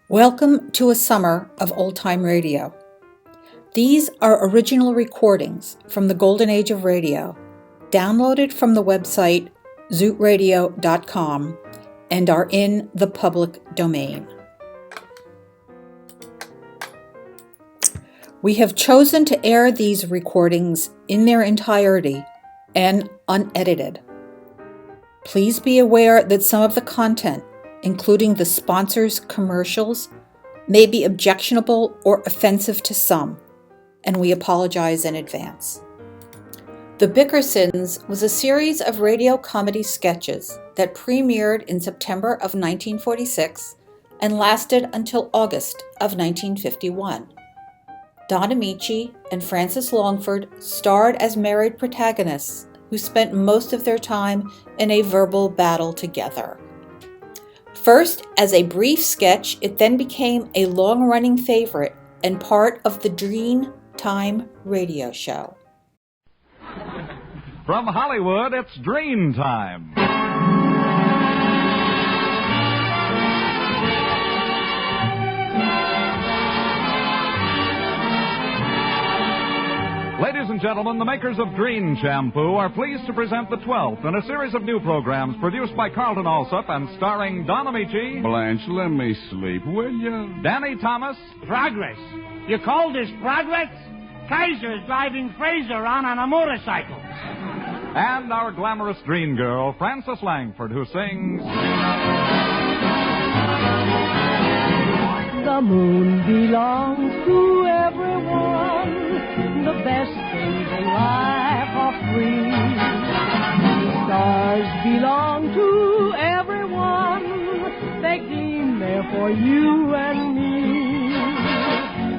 Welcome to a summer of old-time radio. These are original recordings from the golden age of radio, downloaded from the website zootradio.com and are in the public domain. We have chosen to air these recordings in their entirety and unedited. Please be aware that some of the content, including the sponsors' commercials, may be objectionable or offensive to some, and we apologize in advance. The Bickersons was a series of radio comedy sketches that premiered in September of 1946 and lasted until August of 1951. Don Amici and Frances Longford starred as married protagonists who spent most of their time in a verbal battle together. First, as a brief sketch, it then became a long-running favorite and part of the Dream Time radio show. From Hollywood, it's Dream Time. Ladies and gentlemen, the makers of Dream Shampoo are pleased to present the 12th in a series of new programs produced by Carlton Alsop and starring Don Amici, Blanche, let me sleep, will you? Danny Thomas, Progress. You call this progress? Kaiser's driving Fraser on a motorcycle. and our glamorous dream girl, Frances Langford, who sings... The moon belongs to everyone. The best things in life are free. Stars belong to everyone. They gleam there for you and me.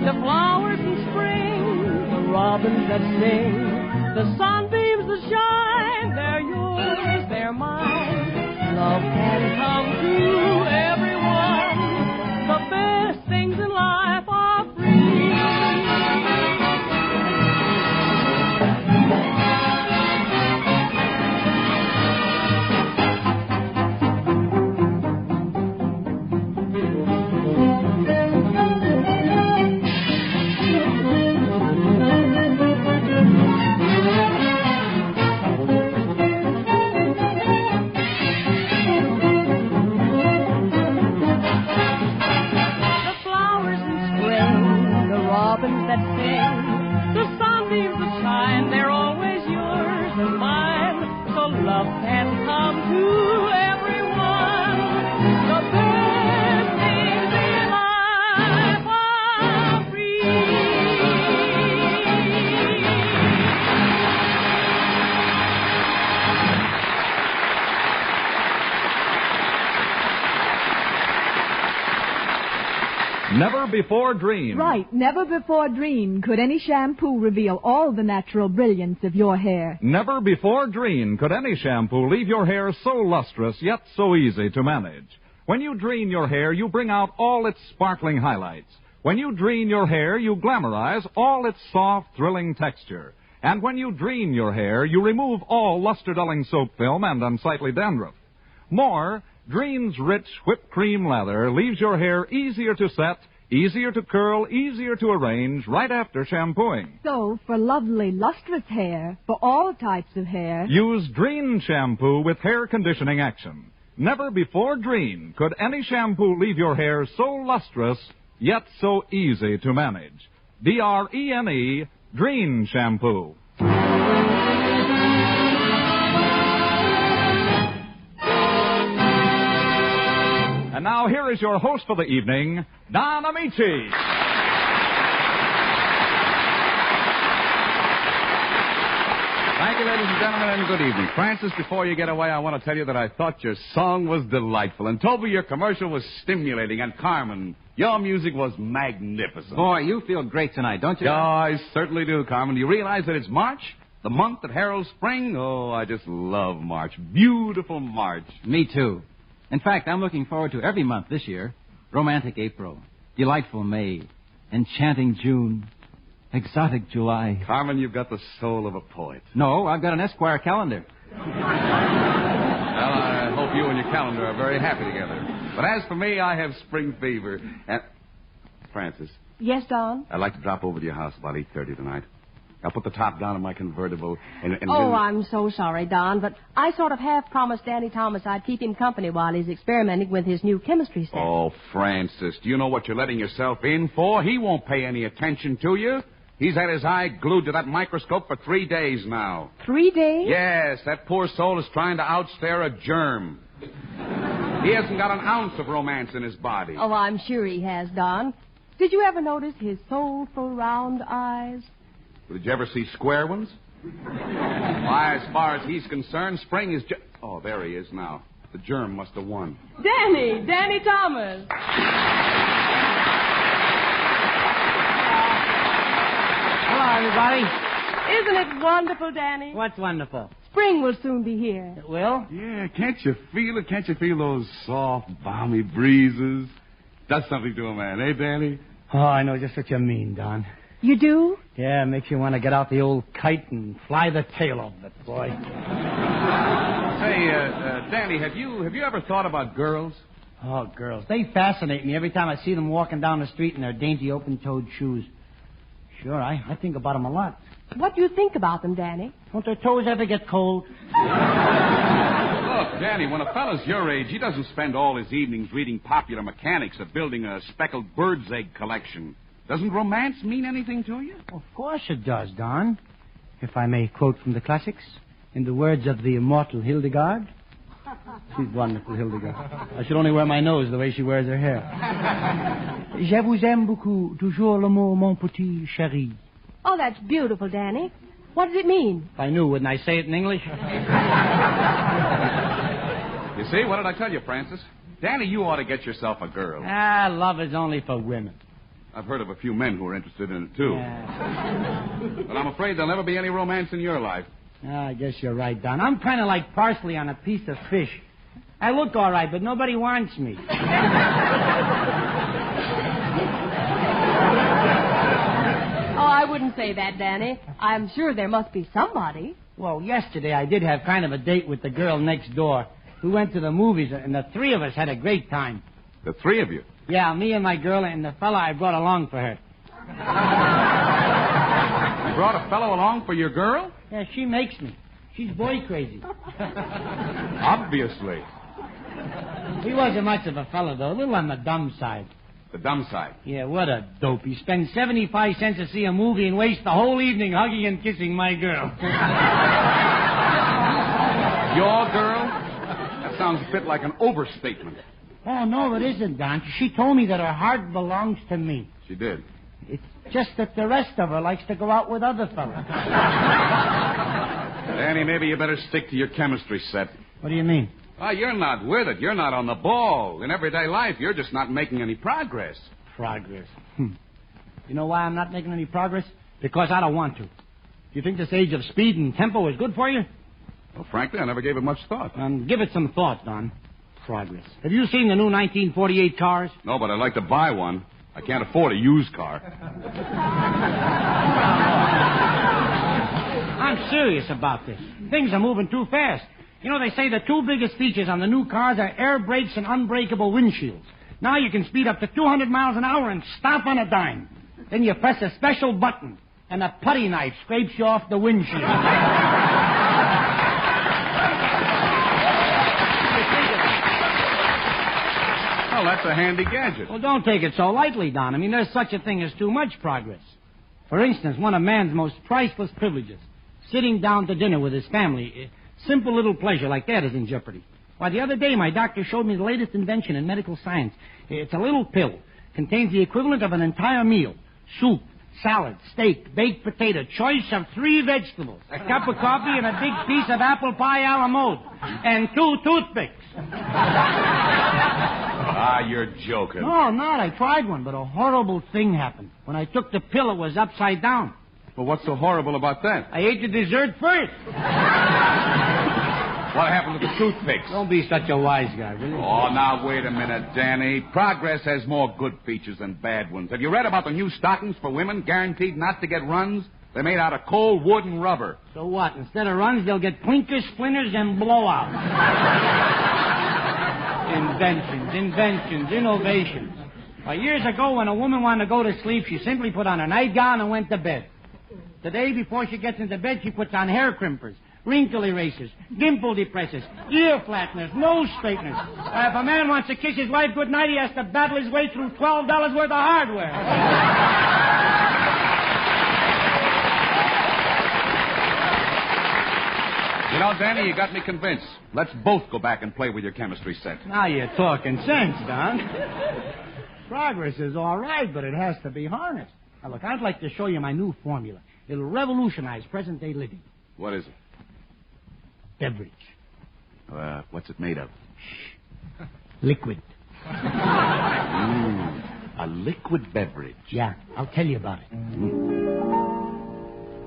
The flowers in spring, the robins that sing, the sunbeams that shine, they're yours, they're mine. Love can come to everyone. The best things in life are free. That sing, the sunbeams that shine, they're always yours and mine. So love can come to everyone. The best things in life are free. Never before dreamed. Right, never before dreamed could any shampoo reveal all the natural brilliance of your hair. Never before dreamed could any shampoo leave your hair so lustrous, yet so easy to manage. When you dream your hair, you bring out all its sparkling highlights. When you dream your hair, you glamorize all its soft, thrilling texture. And when you dream your hair, you remove all luster-dulling soap film and unsightly dandruff. More, Dream's rich whipped cream lather leaves your hair easier to set, easier to curl, easier to arrange right after shampooing. So, for lovely, lustrous hair, for all types of hair, use Dream Shampoo with hair conditioning action. Never before dreamed could any shampoo leave your hair so lustrous, yet so easy to manage. D-R-E-N-E, Dream Shampoo. And now here is your host for the evening, Don Amici. Thank you, ladies and gentlemen, and good evening. Francis, before you get away, I want to tell you that I thought your song was delightful. And Toby, your commercial was stimulating. And Carmen, your music was magnificent. Boy, you feel great tonight, don't you? Yeah, I certainly do, Carmen. Do you realize that it's March? The month that heralds spring? Oh, I just love March. Beautiful March. Me too. In fact, I'm looking forward to every month this year. Romantic April, delightful May, enchanting June, exotic July. Carmen, you've got the soul of a poet. No, I've got an Esquire calendar. Well, I hope you and your calendar are very happy together. But as for me, I have spring fever. And Francis, Yes, Don? I'd like to drop over to your house about 8:30 tonight. I'll put the top down on my convertible and Oh, then... I'm so sorry, Don, but I sort of half promised Danny Thomas I'd keep him company while he's experimenting with his new chemistry set. Oh, Francis, do you know what you're letting yourself in for? He won't pay any attention to you. He's had his eye glued to that microscope for 3 days now. 3 days? Yes, that poor soul is trying to outstare a germ. He hasn't got an ounce of romance in his body. Oh, I'm sure he has, Don. Did you ever notice his soulful round eyes? Did you ever see square ones? Why, as far as he's concerned, spring is just... Oh, there he is now. The germ must have won. Danny Thomas. Hello, everybody. Isn't it wonderful, Danny? What's wonderful? Spring will soon be here. It will? Yeah, can't you feel it? Can't you feel those soft, balmy breezes? Does something to a man, eh, Danny? Oh, I know just what you mean, Don. You do? Yeah, it makes you want to get out the old kite and fly the tail of it, boy. Say, Danny, have you ever thought about girls? Oh, girls. They fascinate me every time I see them walking down the street in their dainty open-toed shoes. Sure, I think about them a lot. What do you think about them, Danny? Don't their toes ever get cold? Look, Danny, when a fellow's your age, he doesn't spend all his evenings reading popular mechanics or building a speckled bird's egg collection. Doesn't romance mean anything to you? Of course it does, Don. If I may quote from the classics, in the words of the immortal Hildegard. She's wonderful, Hildegard. I should only wear my nose the way she wears her hair. Je vous aime beaucoup, toujours le mot mon petit chéri. Oh, that's beautiful, Danny. What does it mean? If I knew, wouldn't I say it in English? You see, what did I tell you, Francis? Danny, you ought to get yourself a girl. Love is only for women. I've heard of a few men who are interested in it, too. Yeah. But I'm afraid there'll never be any romance in your life. I guess you're right, Don. I'm kind of like parsley on a piece of fish. I look all right, but nobody wants me. Oh, I wouldn't say that, Danny. I'm sure there must be somebody. Well, yesterday I did have kind of a date with the girl next door. We went to the movies, and the three of us had a great time. The three of you? Yeah, me and my girl and the fella I brought along for her. You brought a fellow along for your girl? Yeah, she makes me. She's boy crazy. Obviously. He wasn't much of a fella, though. A little on the dumb side. The dumb side. Yeah, what a dope. He spends 75 cents to see a movie and wastes the whole evening hugging and kissing my girl. Your girl? That sounds a bit like an overstatement. Oh, no, it isn't, Don. She told me that her heart belongs to me. She did. It's just that the rest of her likes to go out with other fellas. Danny, maybe you better stick to your chemistry set. What do you mean? Oh, you're not with it. You're not on the ball. In everyday life, you're just not making any progress. Progress. You know why I'm not making any progress? Because I don't want to. Do you think this age of speed and tempo is good for you? Well, frankly, I never gave it much thought. Give it some thought, Don. Progress. Have you seen the new 1948 cars? No, but I'd like to buy one. I can't afford a used car. I'm serious about this. Things are moving too fast. You know, they say the two biggest features on the new cars are air brakes and unbreakable windshields. Now you can speed up to 200 miles an hour and stop on a dime. Then you press a special button, and a putty knife scrapes you off the windshield. Well, that's a handy gadget. Well, don't take it so lightly, Don. I mean, there's such a thing as too much progress. For instance, one of man's most priceless privileges, sitting down to dinner with his family. Simple little pleasure like that is in jeopardy. Why, the other day, my doctor showed me the latest invention in medical science. It's a little pill. Contains the equivalent of an entire meal. Soup, salad, steak, baked potato, choice of 3 vegetables, a cup of coffee, and a big piece of apple pie a la mode, and 2 toothpicks. Ah, you're joking. No, I'm not. I tried one, but a horrible thing happened. When I took the pill, it was upside down. Well, what's so horrible about that? I ate the dessert first. What happened to the toothpicks? Don't be such a wise guy, will you? Oh, now, wait a minute, Danny. Progress has more good features than bad ones. Have you read about the new stockings for women guaranteed not to get runs? They're made out of cold wood and rubber. So what? Instead of runs, they'll get clinkers, splinters, and blowouts. Inventions, innovations. Years ago, when a woman wanted to go to sleep, she simply put on her nightgown and went to bed. Today, before she gets into bed, she puts on hair crimpers, wrinkle erasers, dimple depressors, ear flatteners, nose straighteners. If a man wants to kiss his wife goodnight, he has to battle his way through $12 worth of hardware. You know, Danny, you got me convinced. Let's both go back and play with your chemistry set. Now you're talking sense, Don. Progress is all right, but it has to be harnessed. Now, look, I'd like to show you my new formula. It'll revolutionize present-day living. What is it? Beverage. What's it made of? Liquid. A liquid beverage. Yeah, I'll tell you about it.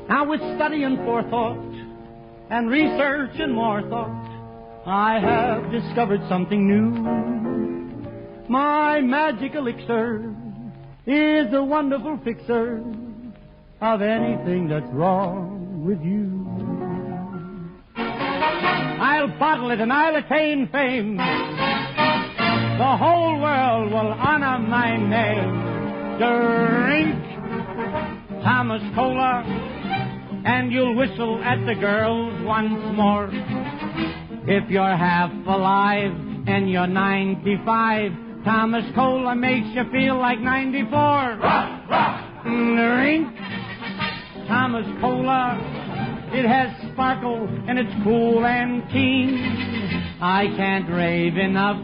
Now, with study and forethought, and research and more thought, I have discovered something new. My magic elixir is a wonderful fixer of anything that's wrong with you. I'll bottle it and I'll attain fame. The whole world will honor my name. Drink Thomas Cola, and you'll whistle at the girls once more. If you're half alive and you're 95, Thomas Cola makes you feel like 94. Drink Thomas Cola. It has sparkle and it's cool and keen. I can't rave enough.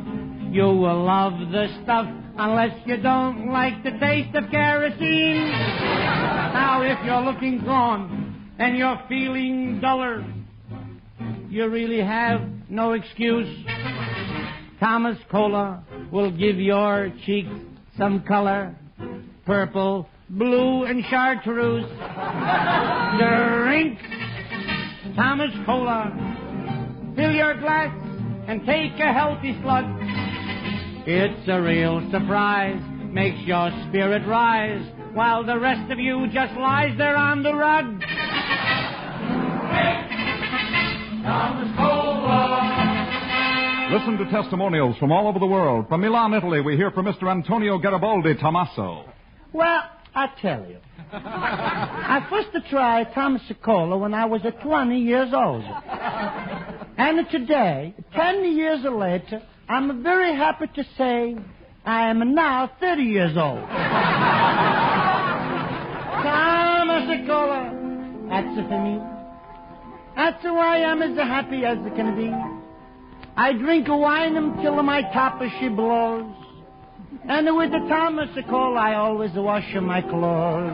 You will love the stuff unless you don't like the taste of kerosene. Now, if you're looking drawn and you're feeling duller, you really have no excuse. Thomas Cola will give your cheeks some color. Purple, blue, and chartreuse. Drink Thomas Cola. Fill your glass and take a healthy slug. It's a real surprise, makes your spirit rise, while the rest of you just lies there on the rug. Thomas Cola. Listen to testimonials from all over the world. From Milan, Italy, we hear from Mr. Antonio Garibaldi Tommaso. Well, I tell you, I first tried Thomas Cola when I was 20 years old. And today, 10 years later, I'm very happy to say I am now 30 years old. Thomas Cola, that's for me. That's why I'm as happy as I can be. I drink wine until my top she blows. And with the Thomas Cola, I always wash my clothes.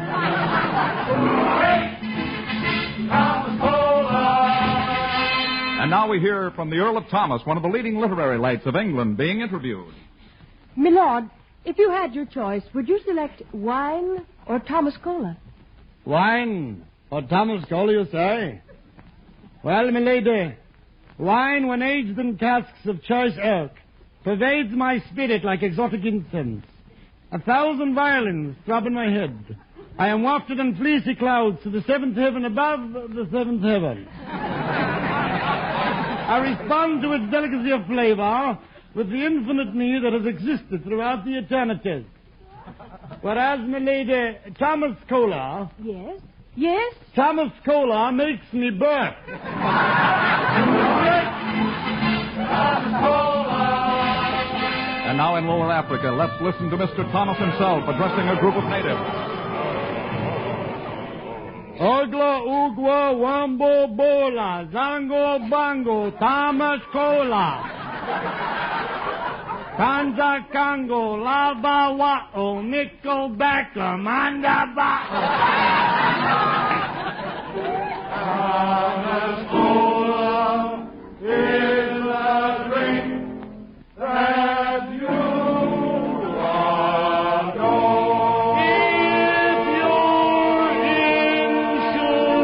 Thomas Cola. And now we hear from the Earl of Thomas, one of the leading literary lights of England, being interviewed. Milord, if you had your choice, would you select wine or Thomas Cola? Wine or Thomas Cola, you say? Well, milady, wine when aged in casks of choice oak pervades my spirit like exotic incense. 1,000 violins throb in my head. I am wafted in fleecy clouds to the seventh heaven above the seventh heaven. I respond to its delicacy of flavor with the infinite need that has existed throughout the eternities. Whereas, milady, Thomas Cola... Yes? Yes? Thomas Cola makes me burp. Thomas Cola. And now in Lower Africa, let's listen to Mr. Thomas himself addressing a group of natives. Ogla, Ugwa, Wambo, Bola, Zango, Bango, Thomas Cola. Kanza, Kango, Lava, Wa'o, Nickelback, Manda, Ba'o. Thomas Cola is a drink that you adore. If you're insured.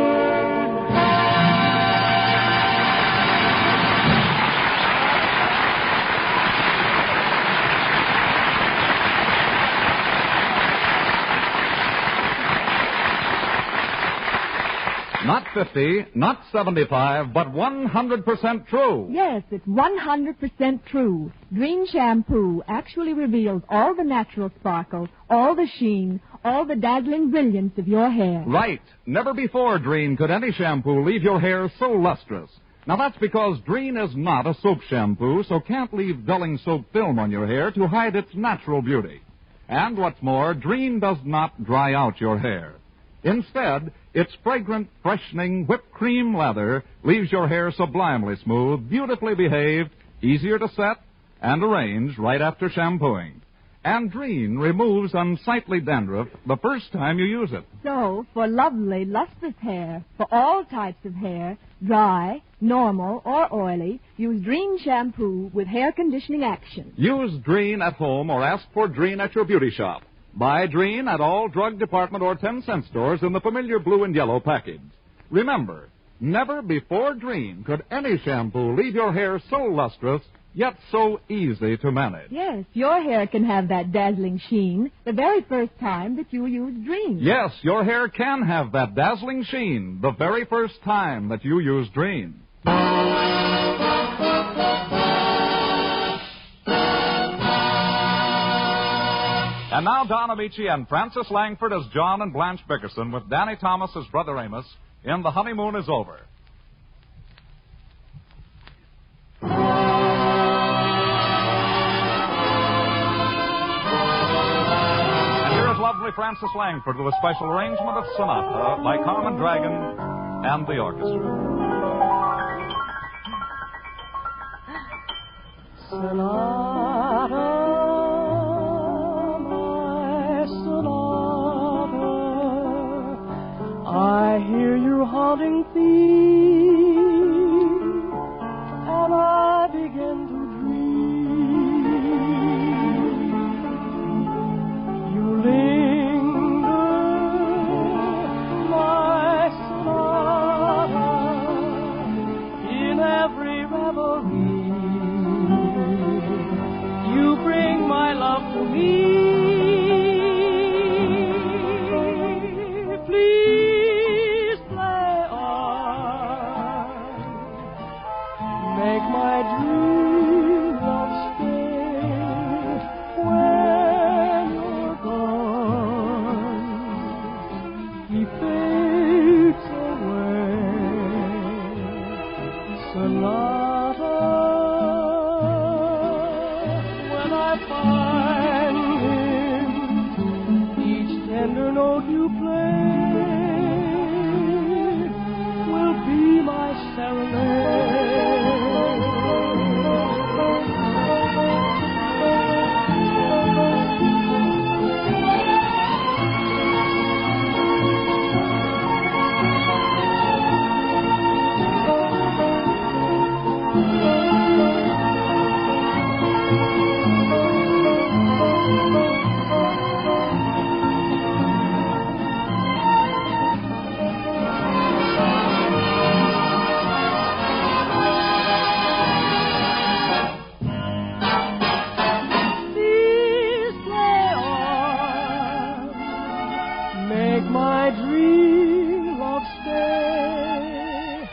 Not 50, not 75, but 100% true. Yes, it's 100% true. Dreen shampoo actually reveals all the natural sparkle, all the sheen, all the dazzling brilliance of your hair. Right. Never before, Dreen, could any shampoo leave your hair so lustrous. Now, that's because Dreen is not a soap shampoo, so can't leave dulling soap film on your hair to hide its natural beauty. And what's more, Dreen does not dry out your hair. Instead, its fragrant, freshening whipped cream lather leaves your hair sublimely smooth, beautifully behaved, easier to set and arrange right after shampooing. And Dreen removes unsightly dandruff the first time you use it. So, for lovely, lustrous hair, for all types of hair, dry, normal, or oily, use Dreen shampoo with hair conditioning action. Use Dreen at home or ask for Dreen at your beauty shop. Buy Dreen at all drug department or 10-cent stores in the familiar blue and yellow package. Remember, never before Dreen could any shampoo leave your hair so lustrous, yet so easy to manage. Yes, your hair can have that dazzling sheen the very first time that you use Dreen. Yes, your hair can have that dazzling sheen the very first time that you use Dreen. And now Don Amici and Francis Langford as John and Blanche Bickerson with Danny Thomas as Brother Amos in The Honeymoon is Over. And here is lovely Francis Langford with a special arrangement of Sonata by Carmen Dragon and the orchestra. Sonata. I hear your haunting theme, and I begin to dream. You linger, my sonata, in every reverie. You bring my love to me. My dream of stay when you're gone, he fades away. Sonata, when I find him, each tender note you play will be my serenade. My dream of stay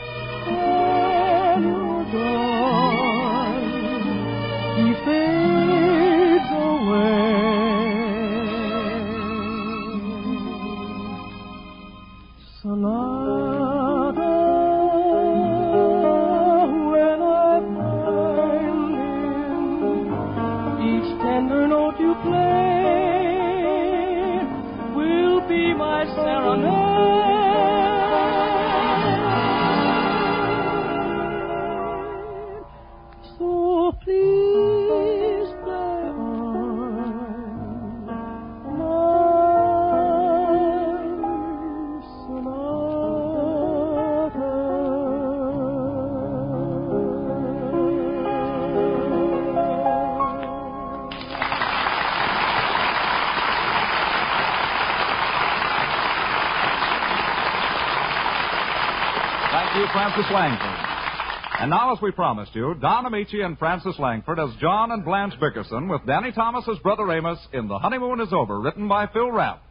when you're gone, he fades away. Sonata, when I find him, each tender note you play be my serenade. So please play on my sonata. Thank you, Francis Langford. And now, as we promised you, Don Amici and Francis Langford as John and Blanche Bickerson with Danny Thomas as Brother Amos in The Honeymoon is Over, written by Phil Rapp.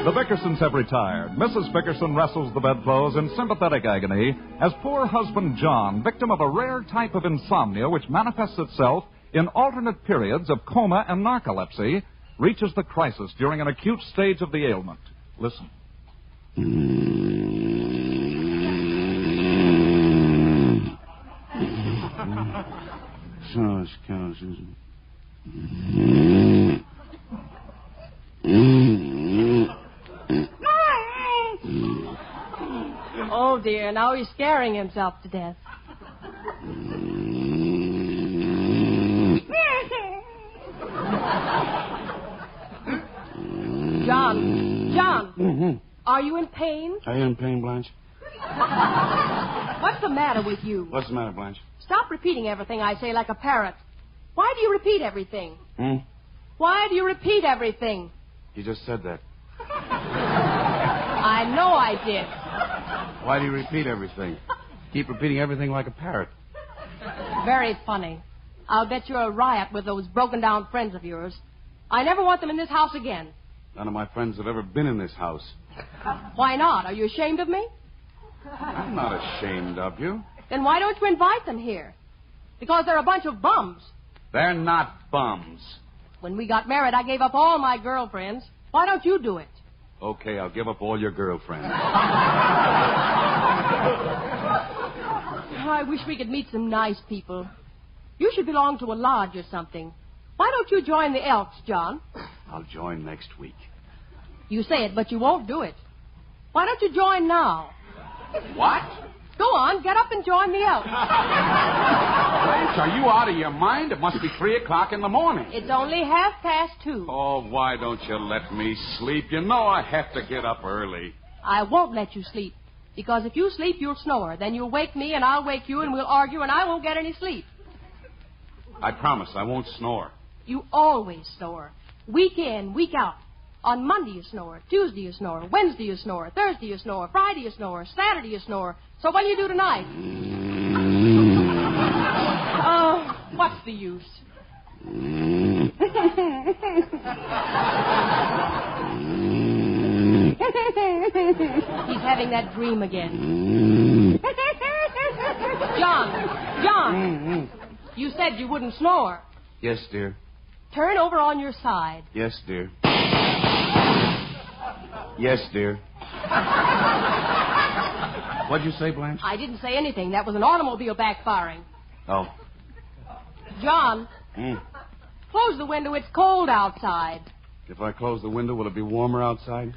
The Bickersons have retired. Mrs. Bickerson wrestles the bedclothes in sympathetic agony as poor husband John, victim of a rare type of insomnia which manifests itself in alternate periods of coma and narcolepsy, reaches the crisis during an acute stage of the ailment. Listen. Oh, dear, now he's scaring himself to death. John, are you in pain? Are you in pain, Blanche? What's the matter with you? What's the matter, Blanche? Stop repeating everything I say like a parrot. Why do you repeat everything? Why do you repeat everything? You just said that. I know I did. Why do you repeat everything? Keep repeating everything like a parrot. Very funny. I'll bet you're a riot with those broken-down friends of yours. I never want them in this house again. None of my friends have ever been in this house. Why not? Are you ashamed of me? I'm not ashamed of you. Then why don't you invite them here? Because they're a bunch of bums. They're not bums. When we got married, I gave up all my girlfriends. Why don't you do it? Okay, I'll give up all your girlfriends. I wish we could meet some nice people. You should belong to a lodge or something. Why don't you join the Elks, John? I'll join next week. You say it, but you won't do it. Why don't you join now? What? Go on, get up and join the Elks. Blanche, are you out of your mind? It must be 3 o'clock in the morning. It's only 2:30. Oh, why don't you let me sleep? You know I have to get up early. I won't let you sleep. Because if you sleep, you'll snore. Then you'll wake me, and I'll wake you, and we'll argue, and I won't get any sleep. I promise I won't snore. You always snore. Week in, week out. On Monday you snore. Tuesday you snore. Wednesday you snore. Thursday you snore. Friday you snore. Saturday you snore. So what do you do tonight? Oh, what's the use? He's having that dream again. John, you said you wouldn't snore. Yes, dear. Turn over on your side. Yes, dear. Yes, dear. What'd you say, Blanche? I didn't say anything. That was an automobile backfiring. Oh. John, close the window. It's cold outside. If I close the window, will it be warmer outside?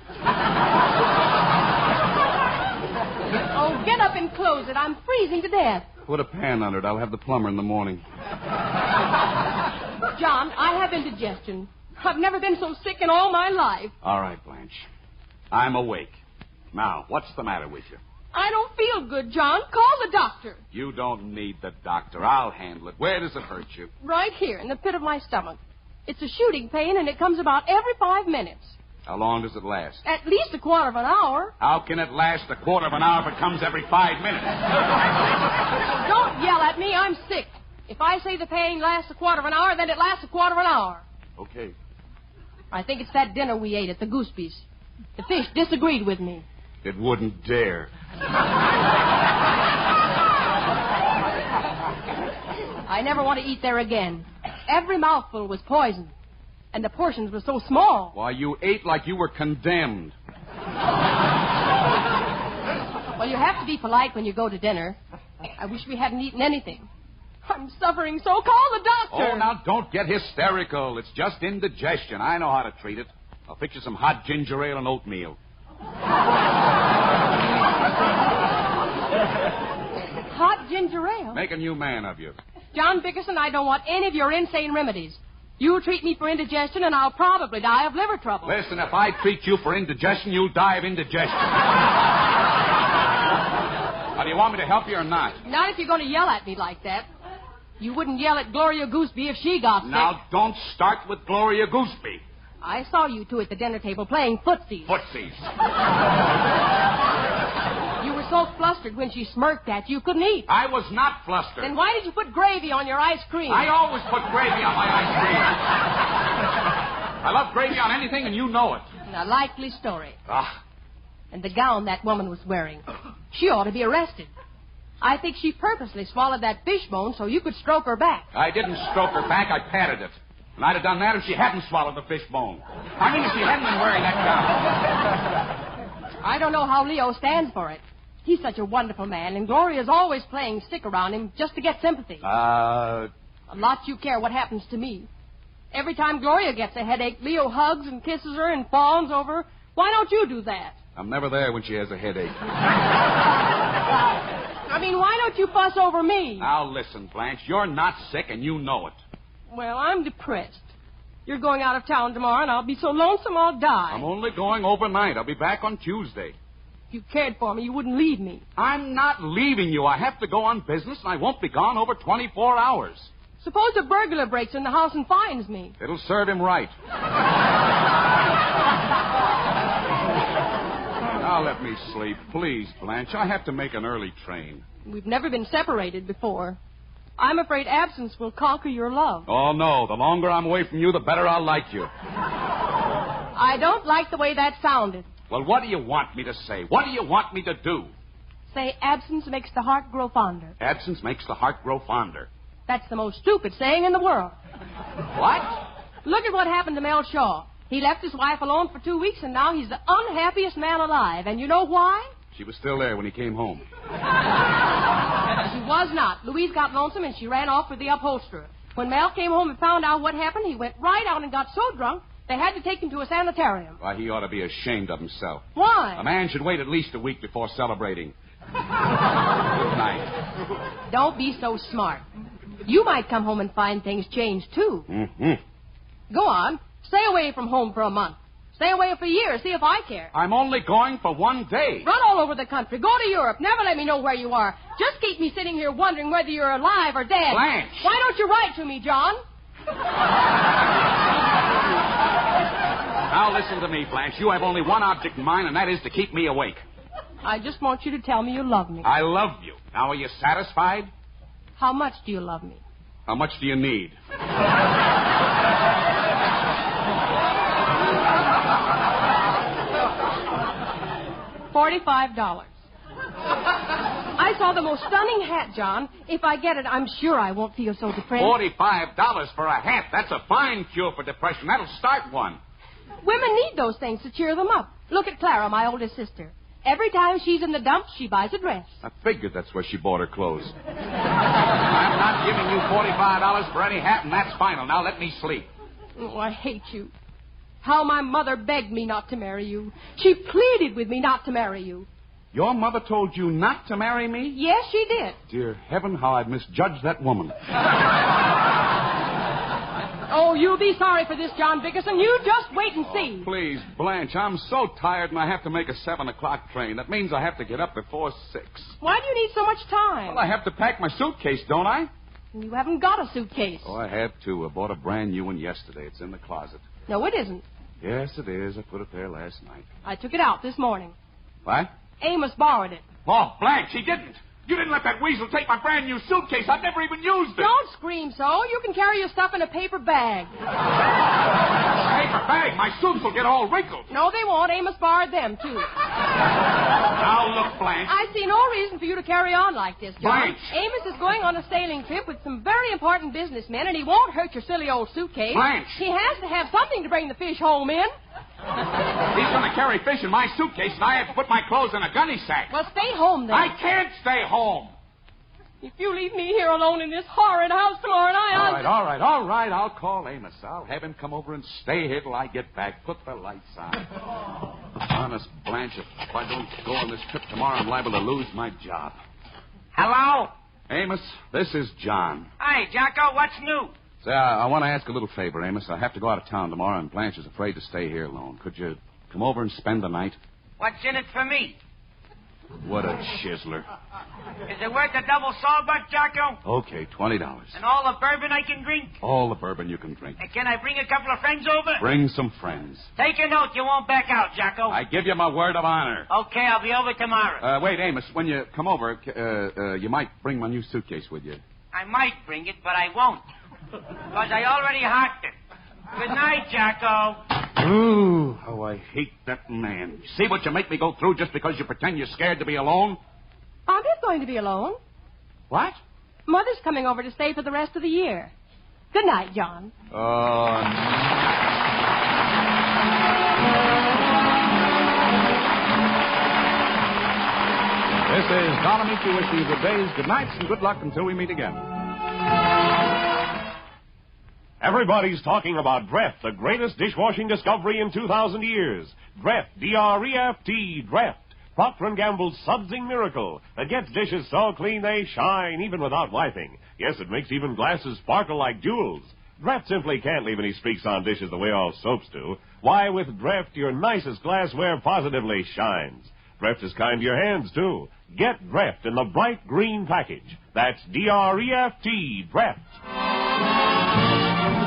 Oh, get up and close it. I'm freezing to death. Put a pan under it. I'll have the plumber in the morning. John, I have indigestion. I've never been so sick in all my life. All right, Blanche. I'm awake. Now, what's the matter with you? I don't feel good, John. Call the doctor. You don't need the doctor. I'll handle it. Where does it hurt you? Right here, in the pit of my stomach. It's a shooting pain, and it comes about every 5 minutes. How long does it last? At least a quarter of an hour. How can it last a quarter of an hour if it comes every 5 minutes? Don't yell at me. I'm sick. If I say the pain lasts a quarter of an hour, then it lasts a quarter of an hour. Okay. I think it's that dinner we ate at the Gooseby's. The fish disagreed with me. It wouldn't dare. I never want to eat there again. Every mouthful was poison. And the portions were so small. Why, you ate like you were condemned. Well, you have to be polite when you go to dinner. I wish we hadn't eaten anything. I'm suffering so. Call the doctor. Oh, now, don't get hysterical. It's just indigestion. I know how to treat it. I'll fix you some hot ginger ale and oatmeal. Hot ginger ale? Make a new man of you. John Bickerson, I don't want any of your insane remedies. You treat me for indigestion, and I'll probably die of liver trouble. Listen, if I treat you for indigestion, you'll die of indigestion. Now, do you want me to help you or not? Not if you're going to yell at me like that. You wouldn't yell at Gloria Gooseby if she got sick. Now, don't start with Gloria Gooseby. I saw you two at the dinner table playing footsies. Footsies. You were so flustered when she smirked at you couldn't eat. I was not flustered. Then why did you put gravy on your ice cream? I always put gravy on my ice cream. I love gravy on anything, and you know it. A likely story. Ah. And the gown that woman was wearing. She ought to be arrested. I think she purposely swallowed that fish bone so you could stroke her back. I didn't stroke her back. I patted it. And I'd have done that if she hadn't swallowed the fish bone. I mean, if she hadn't been wearing that gown. I don't know how Leo stands for it. He's such a wonderful man, and Gloria's always playing stick around him just to get sympathy. A lot you care what happens to me. Every time Gloria gets a headache, Leo hugs and kisses her and fawns over her. Why don't you do that? I'm never there when she has a headache. I mean, why don't you fuss over me? Now, listen, Blanche. You're not sick, and you know it. Well, I'm depressed. You're going out of town tomorrow, and I'll be so lonesome I'll die. I'm only going overnight. I'll be back on Tuesday. If you cared for me, you wouldn't leave me. I'm not leaving you. I have to go on business, and I won't be gone over 24 hours. Suppose a burglar breaks in the house and finds me. It'll serve him right. Now let me sleep. Please, Blanche. I have to make an early train. We've never been separated before. I'm afraid absence will conquer your love. Oh, no. The longer I'm away from you, the better I'll like you. I don't like the way that sounded. Well, what do you want me to say? What do you want me to do? Say absence makes the heart grow fonder. Absence makes the heart grow fonder. That's the most stupid saying in the world. What? Look at what happened to Mel Shaw. He left his wife alone for 2 weeks, and now he's the unhappiest man alive. And you know why? She was still there when he came home. She was not. Louise got lonesome, and she ran off with the upholsterer. When Mel came home and found out what happened, he went right out and got so drunk, they had to take him to a sanitarium. Why, he ought to be ashamed of himself. Why? A man should wait at least a week before celebrating. Good night. Don't be so smart. You might come home and find things changed, too. Mm-hmm. Go on. Stay away from home for a month. Stay away for years. See if I care. I'm only going for one day. Run all over the country. Go to Europe. Never let me know where you are. Just keep me sitting here wondering whether you're alive or dead. Blanche. Why don't you write to me, John? Now listen to me, Blanche. You have only one object in mind, and that is to keep me awake. I just want you to tell me you love me. I love you. Now, are you satisfied? How much do you love me? How much do you need? $45. I saw the most stunning hat, John. If I get it, I'm sure I won't feel so depressed. $45 for a hat. That's a fine cure for depression. That'll start one. Women need those things to cheer them up. Look at Clara, my oldest sister. Every time she's in the dumps, she buys a dress. I figured that's where she bought her clothes. I'm not giving you $45 for any hat, and that's final. Now let me sleep. Oh, I hate you. How my mother begged me not to marry you. She pleaded with me not to marry you. Your mother told you not to marry me? Yes, she did. Dear heaven, how I've misjudged that woman. Oh, you'll be sorry for this, John Bickerson. You just wait and see. Please, Blanche, I'm so tired and I have to make a 7 o'clock train. That means I have to get up before 6. Why do you need so much time? Well, I have to pack my suitcase, don't I? You haven't got a suitcase. Oh, I have too. I bought a brand new one yesterday. It's in the closet. No, it isn't. Yes, it is. I put it there last night. I took it out this morning. What? Amos borrowed it. Oh, Blanche, he didn't. You didn't let that weasel take my brand new suitcase. I've never even used it. Don't scream so. You can carry your stuff in a paper bag. Paper bag? My suits will get all wrinkled. No, they won't. Amos borrowed them, too. Now, look, Blanche. I see no reason for you to carry on like this, John. Blanche. Amos is going on a sailing trip with some very important businessmen, and he won't hurt your silly old suitcase. Blanche. He has to have something to bring the fish home in. He's going to carry fish in my suitcase, and I have to put my clothes in a gunny sack. Well, stay home, then. I can't stay home. If you leave me here alone in this horrid house tomorrow night, All right. I'll call Amos. I'll have him come over and stay here till I get back. Put the lights on. Honest, Blanche, if I don't go on this trip tomorrow, I'm liable to lose my job. Hello? Amos, this is John. Hi, Jacko. What's new? Say, I want to ask a little favor, Amos. I have to go out of town tomorrow, and Blanche is afraid to stay here alone. Could you come over and spend the night? What's in it for me? What a chiseler. Is it worth a double sawbuck, Jacko? Okay, $20. And all the bourbon I can drink? All the bourbon you can drink. And can I bring a couple of friends over? Bring some friends. Take a note. You won't back out, Jacko. I give you my word of honor. Okay, I'll be over tomorrow. Wait, Amos, when you come over, you might bring my new suitcase with you. I might bring it, but I won't. Because I already hocked it. Good night, Jacko. Ooh, how I hate that man. See what you make me go through just because you pretend you're scared to be alone? I'm not going to be alone. What? Mother's coming over to stay for the rest of the year. Good night, John. This is Don Amici wishing you good days, good nights, and good luck until we meet again. Everybody's talking about Dreft, the greatest dishwashing discovery in 2,000 years. Dreft, D-R-E-F-T, Dreft. Procter & Gamble's sudsing miracle that gets dishes so clean they shine even without wiping. Yes, it makes even glasses sparkle like jewels. Dreft simply can't leave any streaks on dishes the way all soaps do. Why, with Dreft, your nicest glassware positively shines. Dreft is kind to your hands, too. Get Dreft in the bright green package. That's D-R-E-F-T, Dreft.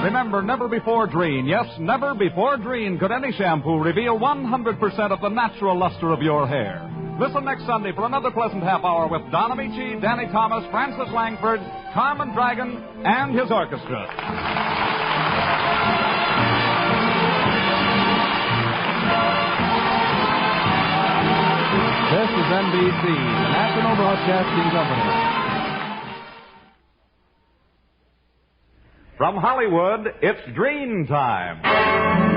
Remember, never before Dreen, yes, never before Dreen could any shampoo reveal 100% of the natural luster of your hair. Listen next Sunday for another pleasant half hour with Don Amici, Danny Thomas, Francis Langford, Carmen Dragon, and his orchestra. This is NBC, the National Broadcasting Company. From Hollywood, it's Dreen time.